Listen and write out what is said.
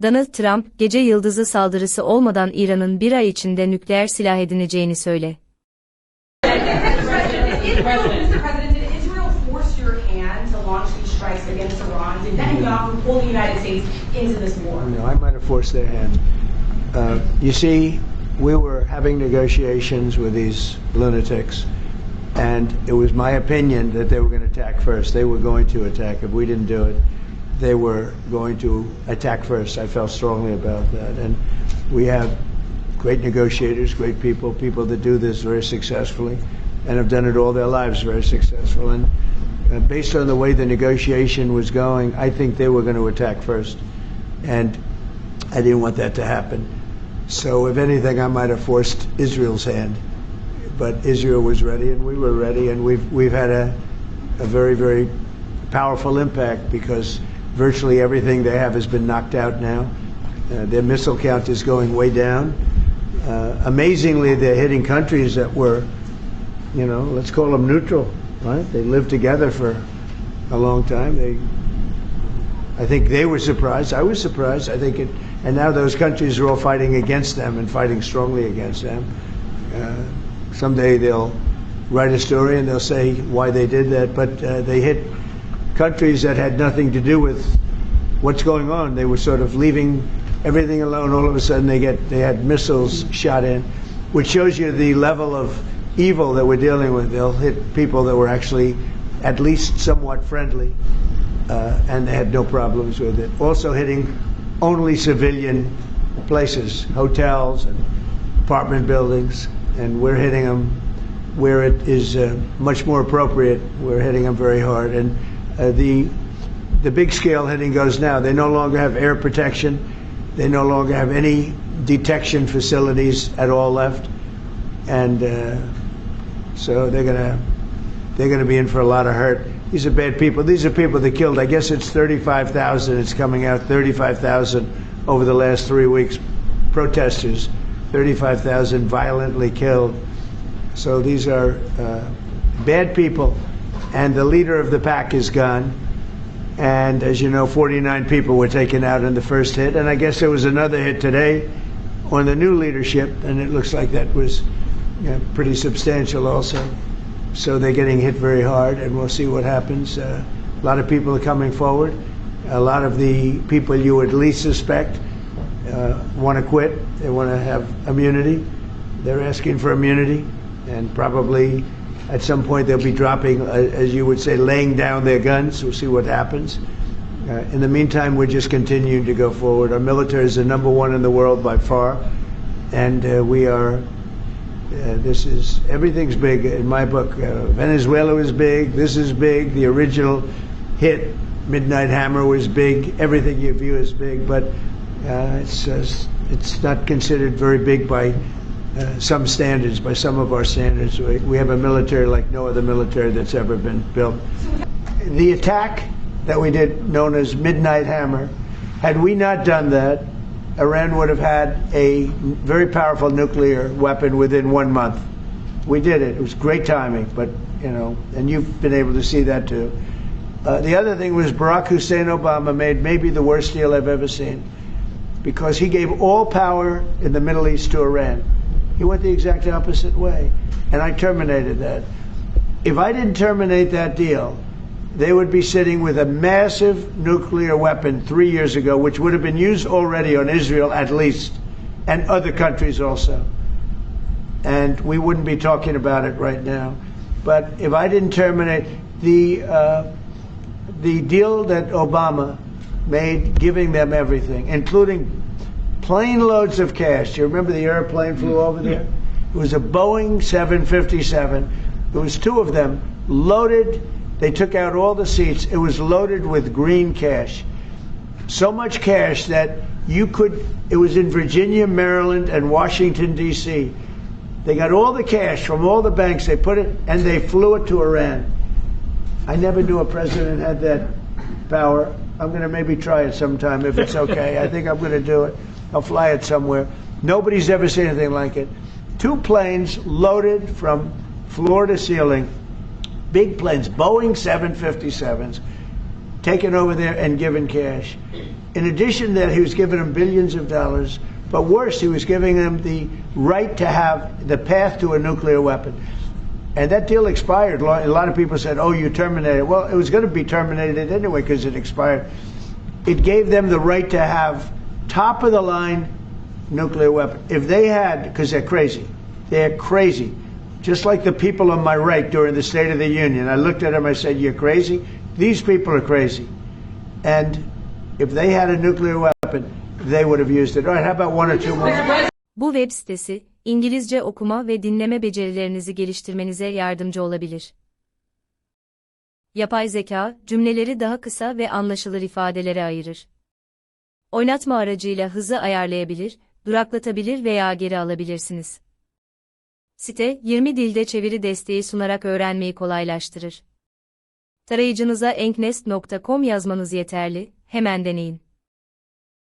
Donald Trump, Gece Yıldızı Saldırısı olmadan İran'ın bir ay içinde nükleer silah edineceğini söyle. I might have forced their hand. You see, we were having negotiations with these lunatics, and it was my opinion that they were going to attack first. They were going to attack. If we didn't do it, they were going to attack first. I felt strongly about that. And we have great negotiators, great people, people that do this very successfully and have done it all their lives very successful. And based on the way the negotiation was going, I think they were going to attack first. And I didn't want that to happen. So if anything, I might have forced Israel's hand. But Israel was ready and we were ready, and we've had a very, very powerful impact because virtually everything they have has been knocked out now. Their missile count is going way down. Amazingly, they're hitting countries that were, you know, let's call them neutral, right? They lived together for a long time. I think they were surprised. I was surprised. I think and now those countries are all fighting against them and fighting strongly against them. Someday they'll write a story and they'll say why they did that, but they hit countries that had nothing to do with what's going on. They were sort of leaving everything alone. All of a sudden they had missiles shot in, which shows you the level of evil that we're dealing with. They'll hit people that were actually at least somewhat friendly, and they had no problems with it. Also hitting only civilian places, hotels and apartment buildings, and we're hitting them where it is much more appropriate. We're hitting them very hard. And the big scale hitting goes now. They no longer have air protection. They no longer have any detection facilities at all left, and so they're gonna be in for a lot of hurt. These are bad people. These are people that killed. I guess it's 35,000. It's coming out 35,000 over the last 3 weeks. Protesters, 35,000 violently killed. So these are bad people, and the leader of the pack is gone. And as you know, 49 people were taken out in the first hit, and I guess there was another hit today on the new leadership, and it looks like that was pretty substantial also. So they're getting hit very hard, and we'll see what happens. A lot of people are coming forward. A lot of the people you would least suspect want to quit. They want to have immunity. They're asking for immunity, and probably at some point they'll be dropping, as you would say, laying down their guns. We'll see what happens. In the meantime, we're just continuing to go forward. Our military is the #1 in the world by far, and we are, everything's big in my book. Venezuela was big, this is big, the original hit, Midnight Hammer, was big, everything you view is big, but it's not considered very big by some standards, by some of our standards. We have a military like no other military that's ever been built. The attack that we did, known as Midnight Hammer, had we not done that, Iran would have had a very powerful nuclear weapon within 1 month. We did it. It was great timing, but, you know, and you've been able to see that too. The other thing was Barack Hussein Obama made maybe the worst deal I've ever seen, because he gave all power in the Middle East to Iran. He went the exact opposite way, and I terminated that. If I didn't terminate that deal, they would be sitting with a massive nuclear weapon 3 years ago, which would have been used already on Israel at least, and other countries also. And we wouldn't be talking about it right now. But if I didn't terminate the deal that Obama made, giving them everything, including plane loads of cash. Do you remember the airplane flew over there? It was a Boeing 757. There was 2 of them loaded. They took out all the seats. It was loaded with green cash. So much cash that it was in Virginia, Maryland, and Washington, D.C. They got all the cash from all the banks. They put it, and they flew it to Iran. I never knew a president had that power. I'm going to maybe try it sometime if it's okay. I think I'm going to do it. I'll fly it somewhere. Nobody's ever seen anything like it. 2 planes loaded from floor to ceiling, big planes, Boeing 757s, taken over there and given cash. In addition to that, he was giving them billions of dollars. But worse, he was giving them the right to have the path to a nuclear weapon. And that deal expired. A lot of people said, oh, you terminated it. Well, it was going to be terminated anyway because it expired. It gave them the right to have top-of-the-line nuclear weapon. If they had, because they're crazy. Just like the people on my right during the State of the Union. I looked at them, I said, you're crazy? These people are crazy. And if they had a nuclear weapon, they would have used it. All right, how about one or two more? Bu web sitesi, İngilizce okuma ve dinleme becerilerinizi geliştirmenize yardımcı olabilir. Yapay zeka, cümleleri daha kısa ve anlaşılır ifadelere ayırır. Oynatma aracıyla hızı ayarlayabilir, duraklatabilir veya geri alabilirsiniz. Site, 20 dilde çeviri desteği sunarak öğrenmeyi kolaylaştırır. Tarayıcınıza enknest.com yazmanız yeterli, hemen deneyin.